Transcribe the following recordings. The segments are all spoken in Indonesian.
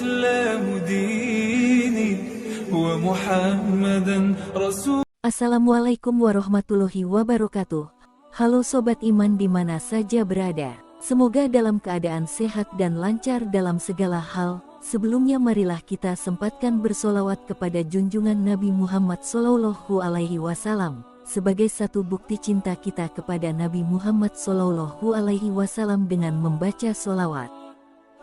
الإسلام ديني ومحمدا رسول. Assalamualaikum warahmatullahi wabarakatuh. Halo sobat iman di mana saja berada. Semoga dalam keadaan sehat dan lancar dalam segala hal. Sebelumnya marilah kita sempatkan bersolawat kepada junjungan Nabi Muhammad SAW sebagai satu bukti cinta kita kepada Nabi Muhammad SAW dengan membaca solawat.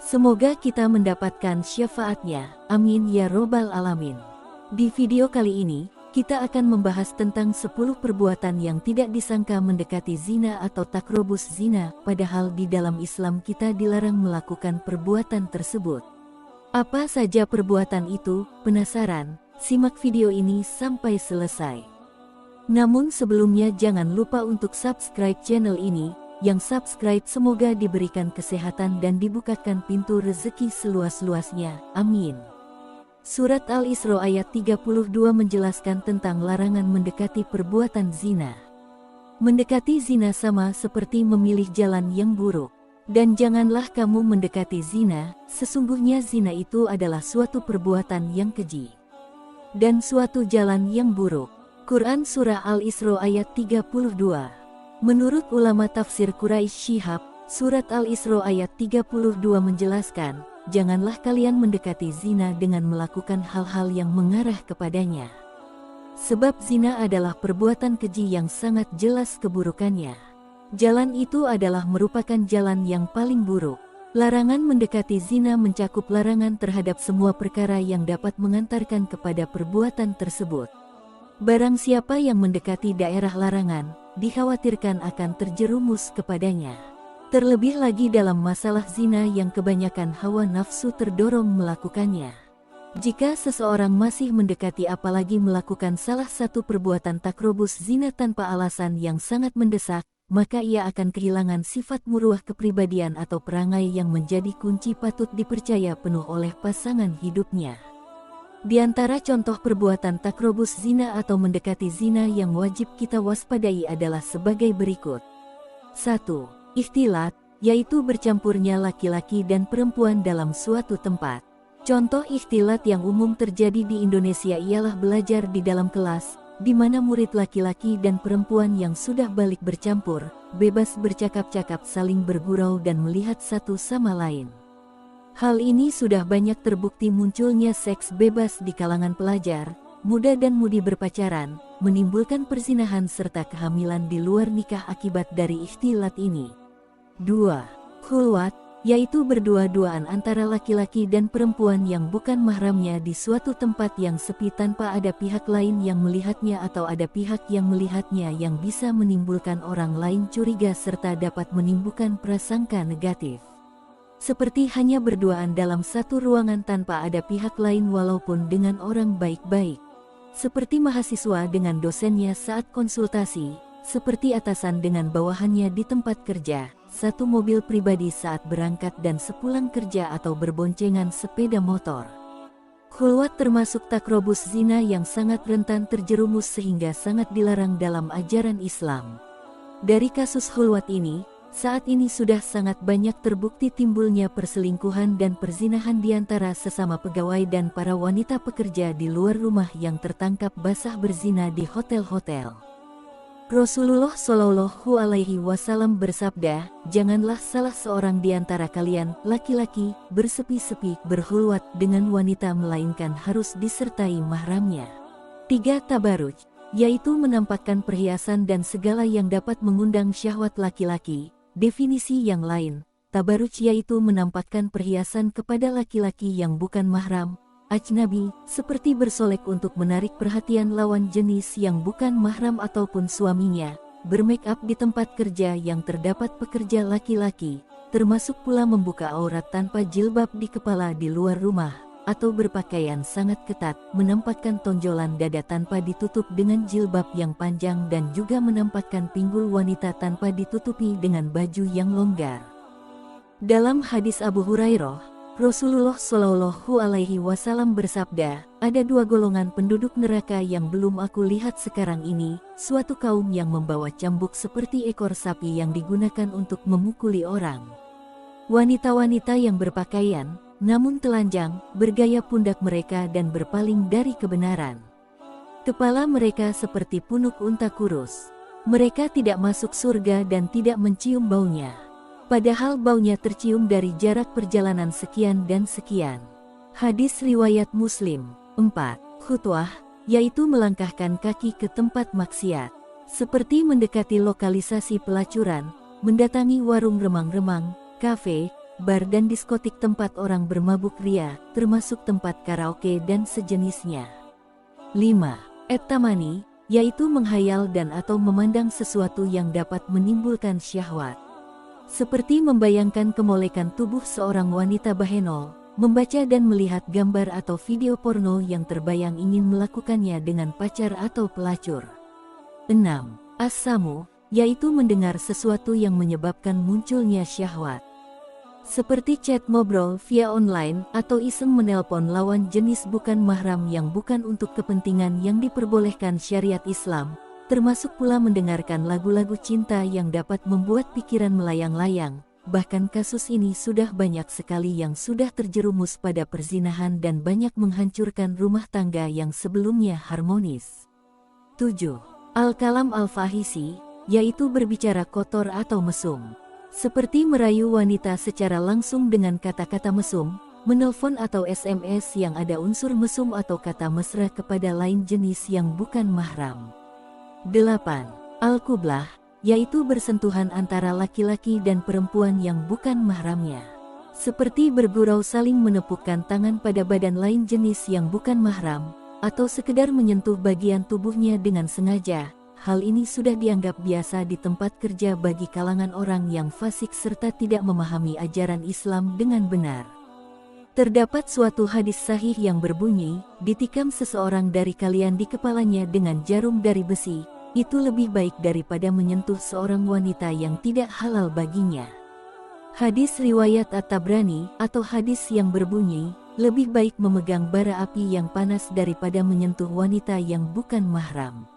Semoga kita mendapatkan syafaatnya. Amin ya robbal alamin. Di video kali ini, kita akan membahas tentang 10 perbuatan yang tidak disangka mendekati zina atau takrobus zina, padahal di dalam Islam kita dilarang melakukan perbuatan tersebut. Apa saja perbuatan itu? Penasaran? Simak video ini sampai selesai. Namun sebelumnya jangan lupa untuk subscribe channel ini. Yang subscribe semoga diberikan kesehatan dan dibukakan pintu rezeki seluas-luasnya. Amin. Surat Al-Isra ayat 32 menjelaskan tentang larangan mendekati perbuatan zina. Mendekati zina sama seperti memilih jalan yang buruk. Dan janganlah kamu mendekati zina, sesungguhnya zina itu adalah suatu perbuatan yang keji. Dan suatu jalan yang buruk. Quran Surah Al-Isra ayat 32. Menurut ulama tafsir Quraisy Syihab, Surat Al-Isra ayat 32 menjelaskan, janganlah kalian mendekati zina dengan melakukan hal-hal yang mengarah kepadanya. Sebab zina adalah perbuatan keji yang sangat jelas keburukannya. Jalan itu adalah merupakan jalan yang paling buruk. Larangan mendekati zina mencakup larangan terhadap semua perkara yang dapat mengantarkan kepada perbuatan tersebut. Barang siapa yang mendekati daerah larangan, dikhawatirkan akan terjerumus kepadanya. Terlebih lagi dalam masalah zina yang kebanyakan hawa nafsu terdorong melakukannya. Jika seseorang masih mendekati apalagi melakukan salah satu perbuatan takrobus zina tanpa alasan yang sangat mendesak, maka ia akan kehilangan sifat muruah kepribadian atau perangai yang menjadi kunci patut dipercaya penuh oleh pasangan hidupnya. Di antara contoh perbuatan takrobus zina atau mendekati zina yang wajib kita waspadai adalah sebagai berikut. 1. Ikhtilat, yaitu bercampurnya laki-laki dan perempuan dalam suatu tempat. Contoh ikhtilat yang umum terjadi di Indonesia ialah belajar di dalam kelas, di mana murid laki-laki dan perempuan yang sudah balik bercampur, bebas bercakap-cakap saling bergurau dan melihat satu sama lain. Hal ini sudah banyak terbukti munculnya seks bebas di kalangan pelajar, muda dan mudi berpacaran, menimbulkan perzinahan serta kehamilan di luar nikah akibat dari ikhtilat ini. 2. Khulwat, yaitu berdua-duaan antara laki-laki dan perempuan yang bukan mahramnya di suatu tempat yang sepi tanpa ada pihak lain yang melihatnya atau ada pihak yang melihatnya yang bisa menimbulkan orang lain curiga serta dapat menimbulkan prasangka negatif. Seperti hanya berduaan dalam satu ruangan tanpa ada pihak lain walaupun dengan orang baik-baik. Seperti mahasiswa dengan dosennya saat konsultasi, seperti atasan dengan bawahannya di tempat kerja, satu mobil pribadi saat berangkat dan sepulang kerja atau berboncengan sepeda motor. Khulwat termasuk takrobus zina yang sangat rentan terjerumus sehingga sangat dilarang dalam ajaran Islam. Dari kasus khulwat ini, saat ini sudah sangat banyak terbukti timbulnya perselingkuhan dan perzinahan di antara sesama pegawai dan para wanita pekerja di luar rumah yang tertangkap basah berzina di hotel-hotel. Rasulullah Shallallahu Alaihi Wasallam bersabda, janganlah salah seorang di antara kalian, laki-laki, bersepi-sepi, berkhulwat dengan wanita melainkan harus disertai mahramnya. 3. Tabaruj, yaitu menampakkan perhiasan dan segala yang dapat mengundang syahwat laki-laki. Definisi yang lain, tabaruj yaitu menampakkan perhiasan kepada laki-laki yang bukan mahram, ajnabi, seperti bersolek untuk menarik perhatian lawan jenis yang bukan mahram ataupun suaminya, bermake up di tempat kerja yang terdapat pekerja laki-laki, termasuk pula membuka aurat tanpa jilbab di kepala di luar rumah, atau berpakaian sangat ketat, menampakkan tonjolan dada tanpa ditutup dengan jilbab yang panjang dan juga menampakkan pinggul wanita tanpa ditutupi dengan baju yang longgar. Dalam hadis Abu Hurairah, Rasulullah Shallallahu Alaihi Wasallam bersabda, ada dua golongan penduduk neraka yang belum aku lihat sekarang ini, suatu kaum yang membawa cambuk seperti ekor sapi yang digunakan untuk memukuli orang. Wanita-wanita yang berpakaian, namun telanjang, bergaya pundak mereka dan berpaling dari kebenaran. Kepala mereka seperti punuk unta kurus. Mereka tidak masuk surga dan tidak mencium baunya. Padahal baunya tercium dari jarak perjalanan sekian dan sekian. Hadis riwayat Muslim. 4. Khutwah, yaitu melangkahkan kaki ke tempat maksiat. Seperti mendekati lokalisasi pelacuran, mendatangi warung remang-remang, kafe, bar dan diskotik tempat orang bermabuk ria, termasuk tempat karaoke dan sejenisnya. 5. Et-tamani, yaitu menghayal dan atau memandang sesuatu yang dapat menimbulkan syahwat. Seperti membayangkan kemolekan tubuh seorang wanita bahenol, membaca dan melihat gambar atau video porno yang terbayang ingin melakukannya dengan pacar atau pelacur. 6. As-samu, yaitu mendengar sesuatu yang menyebabkan munculnya syahwat. Seperti chat ngobrol via online atau iseng menelpon lawan jenis bukan mahram yang bukan untuk kepentingan yang diperbolehkan syariat Islam, termasuk pula mendengarkan lagu-lagu cinta yang dapat membuat pikiran melayang-layang. Bahkan kasus ini sudah banyak sekali yang sudah terjerumus pada perzinahan dan banyak menghancurkan rumah tangga yang sebelumnya harmonis. 7. Al-kalam al-fahisi, yaitu berbicara kotor atau mesum. Seperti merayu wanita secara langsung dengan kata-kata mesum, menelpon atau SMS yang ada unsur mesum atau kata mesra kepada lain jenis yang bukan mahram. 8. Al-kublah, yaitu bersentuhan antara laki-laki dan perempuan yang bukan mahramnya. Seperti bergurau saling menepukkan tangan pada badan lain jenis yang bukan mahram, atau sekedar menyentuh bagian tubuhnya dengan sengaja. Hal ini sudah dianggap biasa di tempat kerja bagi kalangan orang yang fasik serta tidak memahami ajaran Islam dengan benar. Terdapat suatu hadis sahih yang berbunyi, ditikam seseorang dari kalian di kepalanya dengan jarum dari besi, itu lebih baik daripada menyentuh seorang wanita yang tidak halal baginya. Hadis riwayat At-Tabrani atau hadis yang berbunyi, lebih baik memegang bara api yang panas daripada menyentuh wanita yang bukan mahram.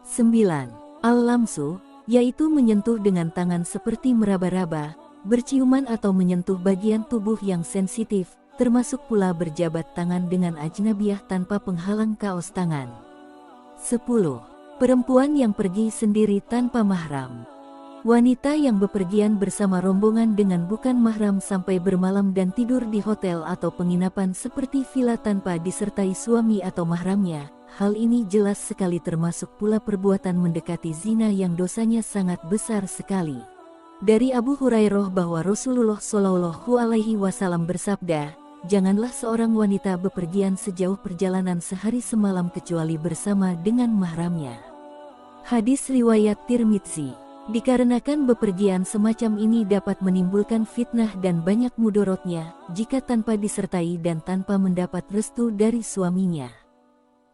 9. Al-lamsu, yaitu menyentuh dengan tangan seperti meraba-raba, berciuman atau menyentuh bagian tubuh yang sensitif, termasuk pula berjabat tangan dengan ajnabiyah tanpa penghalang kaos tangan. 10. Perempuan yang pergi sendiri tanpa mahram. Wanita yang bepergian bersama rombongan dengan bukan mahram sampai bermalam dan tidur di hotel atau penginapan seperti villa tanpa disertai suami atau mahramnya. Hal ini jelas sekali termasuk pula perbuatan mendekati zina yang dosanya sangat besar sekali. Dari Abu Hurairah bahwa Rasulullah Shallallahu Alaihi Wasallam bersabda, janganlah seorang wanita bepergian sejauh perjalanan sehari semalam kecuali bersama dengan mahramnya. Hadis riwayat Tirmidzi. Dikarenakan bepergian semacam ini dapat menimbulkan fitnah dan banyak mudorotnya, jika tanpa disertai dan tanpa mendapat restu dari suaminya.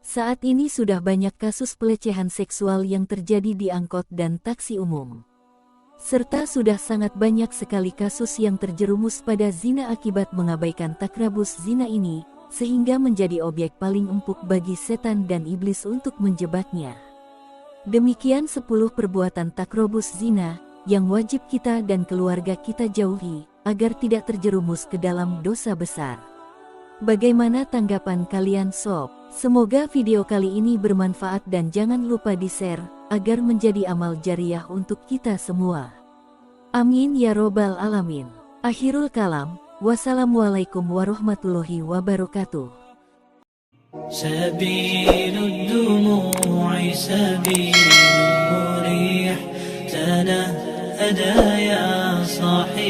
Saat ini sudah banyak kasus pelecehan seksual yang terjadi di angkot dan taksi umum. Serta sudah sangat banyak sekali kasus yang terjerumus pada zina akibat mengabaikan takrabus zina ini, sehingga menjadi objek paling empuk bagi setan dan iblis untuk menjebaknya. Demikian 10 perbuatan takrabus zina, yang wajib kita dan keluarga kita jauhi, agar tidak terjerumus ke dalam dosa besar. Bagaimana tanggapan kalian sob? Semoga video kali ini bermanfaat dan jangan lupa di-share, agar menjadi amal jariah untuk kita semua. Amin ya robbal alamin. Akhirul kalam, wassalamualaikum warahmatullahi wabarakatuh. سبيل الدموع سبيل مريح تنهدى يا صاحي